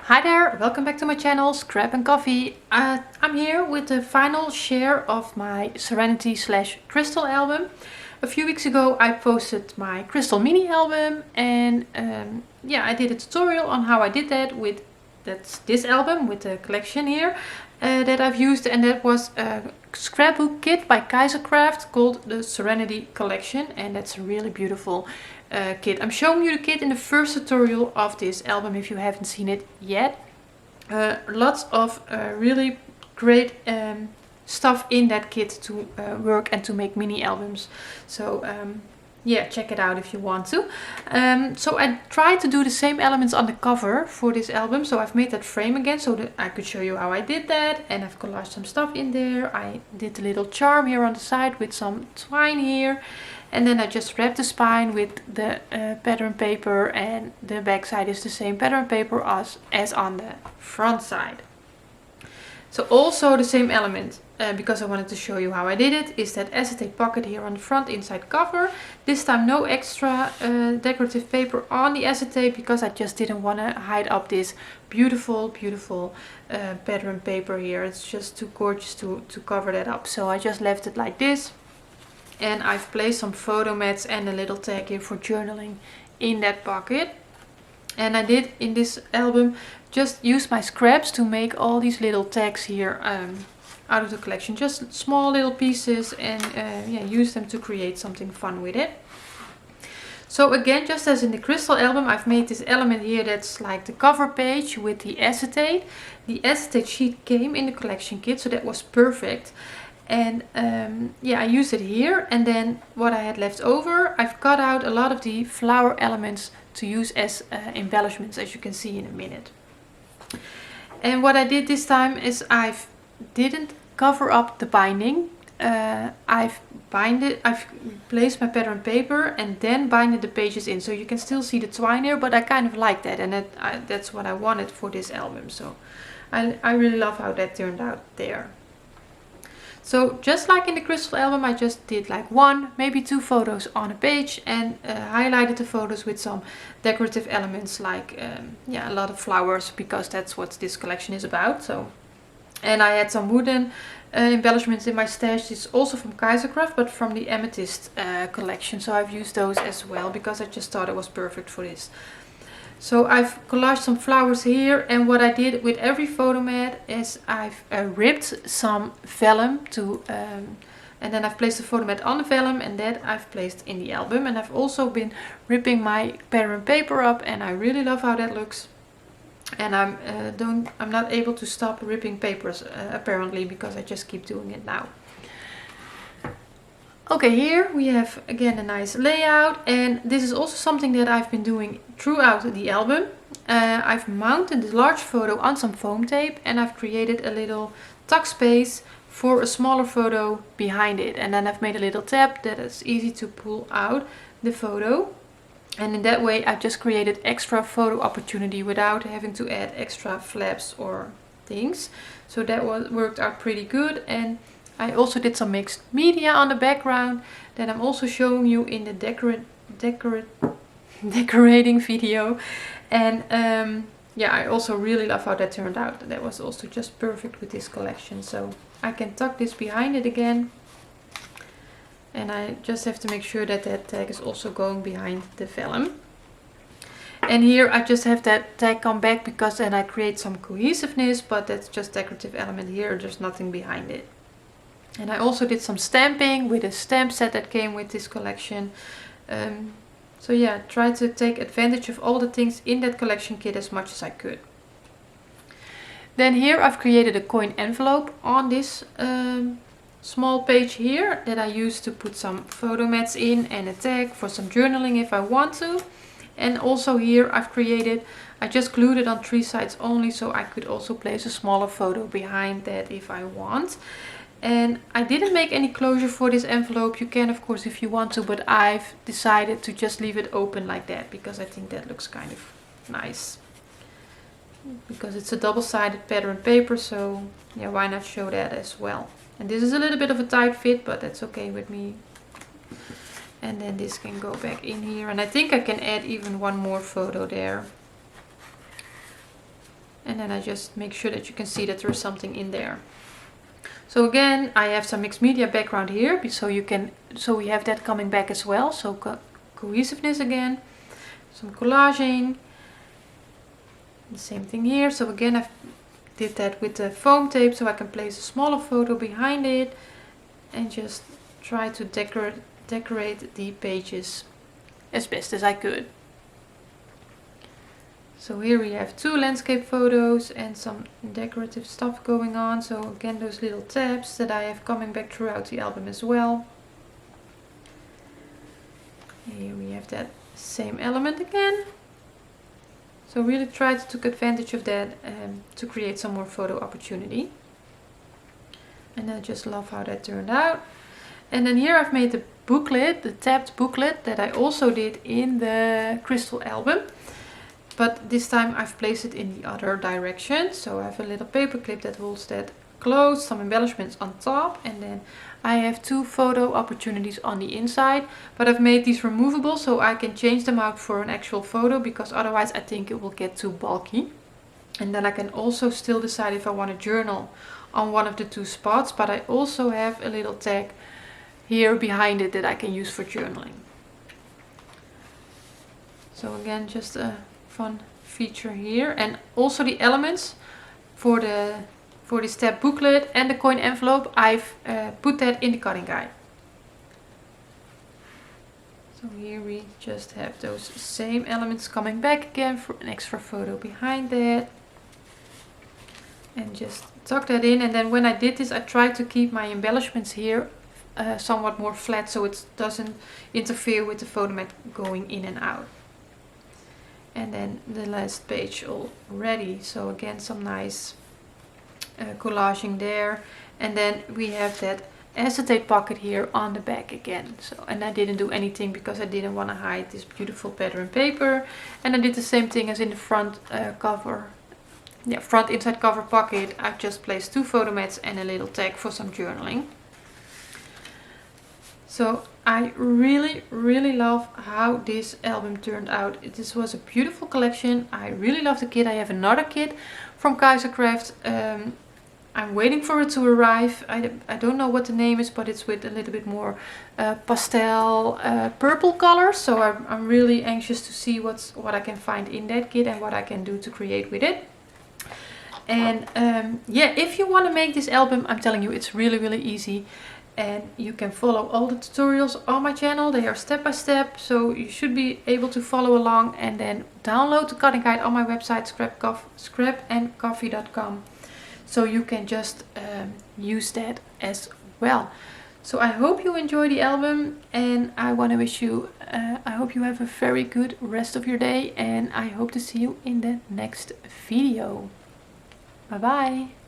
Hi there, welcome back to my channel Scrap and Coffee. I'm here with the final share of my Serenity / Crystal album. A few weeks ago I posted my Crystal mini album and yeah, I did a tutorial on how I did that with this album with the collection here that I've used, and that was a scrapbook kit by Kaisercraft called the Serenity collection, and that's a really beautiful kit. I'm showing you the kit in the first tutorial of this album if you haven't seen it yet. Lots of really great stuff in that kit to work and to make mini albums. So yeah, check it out if you want to. So I tried to do the same elements on the cover for this album. So I've made that frame again so that I could show you how I did that. And I've collaged some stuff in there. I did a little charm here on the side with some twine here. And then I just wrapped the spine with the pattern paper, and the back side is the same pattern paper as on the front side. So also the same element, because I wanted to show you how I did it, is that acetate pocket here on the front inside cover. This time no extra decorative paper on the acetate, because I just didn't want to hide up this beautiful pattern paper here. It's just too gorgeous to cover that up. So I just left it like this. And I've placed some photo mats and a little tag here for journaling in that pocket. And I did in this album just use my scraps to make all these little tags here out of the collection. Just small little pieces, and yeah, use them to create something fun with it. So again, just as in the Crystal album, I've made this element here that's like the cover page with the acetate. The acetate sheet came in the collection kit, so that was perfect. And yeah, I used it here, and then what I had left over, I've cut out a lot of the flower elements to use as embellishments, as you can see in a minute. And what I did this time is didn't cover up the binding. I've placed my pattern paper and then binded the pages in, so you can still see the twine here, but I kind of like that, and that's what I wanted for this album. So I really love how that turned out there. So just like in the Crystal album, I just did like one, maybe two photos on a page, and highlighted the photos with some decorative elements like yeah, a lot of flowers, because that's what this collection is about. So, and I had some wooden embellishments in my stash. This is also from Kaisercraft, but from the Amethyst collection. So I've used those as well because I just thought it was perfect for this. So I've collaged some flowers here, and what I did with every photo mat is I've ripped some vellum to, and then I've placed the photo mat on the vellum, and that I've placed in the album. And I've also been ripping my pattern paper up, and I really love how that looks. And I'm not able to stop ripping papers apparently, because I just keep doing it now. Okay, here we have again a nice layout, and this is also something that I've been doing throughout the album. I've mounted this large photo on some foam tape, and I've created a little tuck space for a smaller photo behind it. And then I've made a little tab that is easy to pull out the photo. And in that way I just created extra photo opportunity without having to add extra flaps or things. So that worked out pretty good. And I also did some mixed media on the background that I'm also showing you in the decorating video. And yeah, I also really love how that turned out. That was also just perfect with this collection. So I can tuck this behind it again. And I just have to make sure that that tag is also going behind the vellum. And here I just have that tag come back, because then I create some cohesiveness, but that's just decorative element here. There's nothing behind it. And I also did some stamping with a stamp set that came with this collection. So yeah, try to take advantage of all the things in that collection kit as much as I could. Then here I've created a coin envelope on this small page here that I used to put some photo mats in, and a tag for some journaling if I want to. And also here I just glued it on 3 sides only, so I could also place a smaller photo behind that if I want. And I didn't make any closure for this envelope. You can of course if you want to, but I've decided to just leave it open like that, because I think that looks kind of nice. Because it's a double-sided pattern paper, so yeah, why not show that as well. And this is a little bit of a tight fit, but that's okay with me. And then this can go back in here, and I think I can add even one more photo there. And then I just make sure that you can see that there's something in there. So again, I have some mixed media background here, so we have that coming back as well. So cohesiveness again, some collaging, the same thing here. So again, I did that with the foam tape, so I can place a smaller photo behind it and just try to decorate the pages as best as I could. So here we have 2 landscape photos and some decorative stuff going on. So again, those little tabs that I have coming back throughout the album as well. Here we have that same element again. So really try to take advantage of that to create some more photo opportunity. And I just love how that turned out. And then here I've made the booklet, the tabbed booklet that I also did in the crystal album. But this time I've placed it in the other direction. So I have a little paper clip that holds that closed, some embellishments on top, and then I have 2 photo opportunities on the inside. But I've made these removable so I can change them out for an actual photo, because otherwise I think it will get too bulky. And then I can also still decide if I want to journal on one of the 2 spots, but I also have a little tag here behind it that I can use for journaling. So again, just a fun feature here. And also the elements for this tab booklet and the coin envelope, I've put that in the cutting guide. So here we just have those same elements coming back again for an extra photo behind that. And just tuck that in. And then when I did this, I tried to keep my embellishments here somewhat more flat, so it doesn't interfere with the photo mat going in and out. And then the last page already. So again, some nice collaging there. And then we have that acetate pocket here on the back again. So, and I didn't do anything because I didn't want to hide this beautiful pattern paper. And I did the same thing as in the front cover. Yeah, front inside cover pocket. I've just placed 2 photo mats and a little tag for some journaling. So I really love how this album turned out. This was a beautiful collection. I really love the kit. I have another kit from Kaisercraft. I'm waiting for it to arrive. I don't know what the name is, but it's with a little bit more pastel purple colors. So I'm really anxious to see what I can find in that kit and what I can do to create with it. And yeah, if you want to make this album, I'm telling you, it's really easy. And you can follow all the tutorials on my channel. They are step by step, so you should be able to follow along. And then download the cutting guide on my website, scrapandcoffee.com. So you can just use that as well. So I hope you enjoy the album, and I want to wish you, I hope you have a very good rest of your day, and I hope to see you in the next video. Bye bye.